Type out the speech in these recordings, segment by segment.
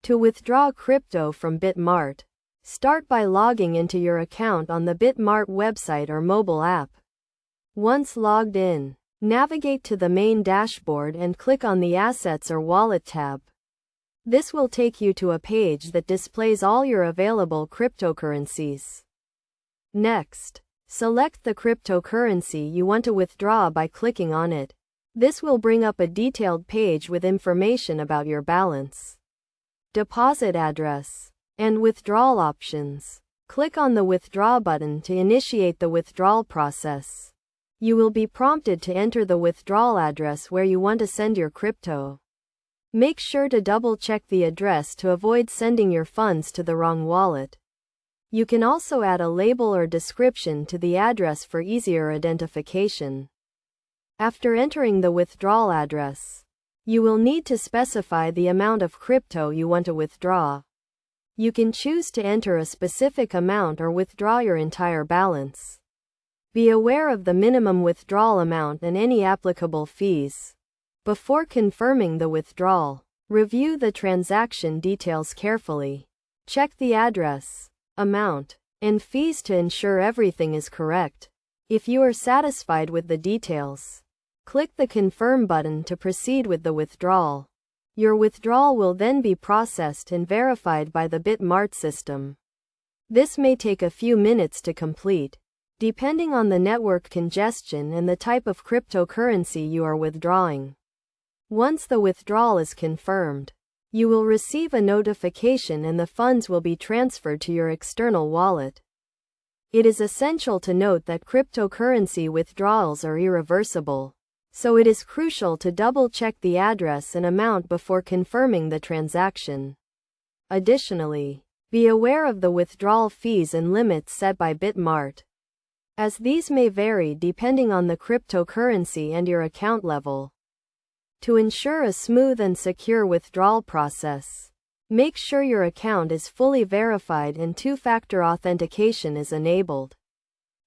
To withdraw crypto from BitMart, start by logging into your account on the BitMart website or mobile app. Once logged in, navigate to the main dashboard and click on the Assets or Wallet tab. This will take you to a page that displays all your available cryptocurrencies. Next, select the cryptocurrency you want to withdraw by clicking on it. This will bring up a detailed page with information about your balance, deposit address, and withdrawal options. Click on the Withdraw button to initiate the withdrawal process. You will be prompted to enter the withdrawal address where you want to send your crypto. Make sure to double-check the address to avoid sending your funds to the wrong wallet. You can also add a label or description to the address for easier identification. After entering the withdrawal address, you will need to specify the amount of crypto you want to withdraw. You can choose to enter a specific amount or withdraw your entire balance. Be aware of the minimum withdrawal amount and any applicable fees. Before confirming the withdrawal, review the transaction details carefully. Check the address, amount, and fees to ensure everything is correct. If you are satisfied with the details, click the Confirm button to proceed with the withdrawal. Your withdrawal will then be processed and verified by the BitMart system. This may take a few minutes to complete, depending on the network congestion and the type of cryptocurrency you are withdrawing. Once the withdrawal is confirmed, you will receive a notification and the funds will be transferred to your external wallet. It is essential to note that cryptocurrency withdrawals are irreversible, so it is crucial to double-check the address and amount before confirming the transaction. Additionally, be aware of the withdrawal fees and limits set by BitMart, as these may vary depending on the cryptocurrency and your account level. To ensure a smooth and secure withdrawal process, make sure your account is fully verified and two-factor authentication is enabled.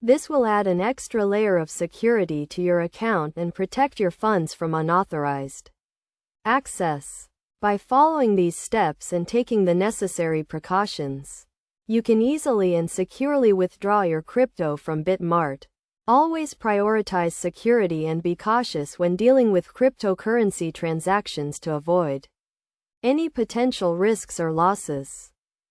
This will add an extra layer of security to your account and protect your funds from unauthorized access. By following these steps and taking the necessary precautions, you can easily and securely withdraw your crypto from BitMart. Always prioritize security and be cautious when dealing with cryptocurrency transactions to avoid any potential risks or losses.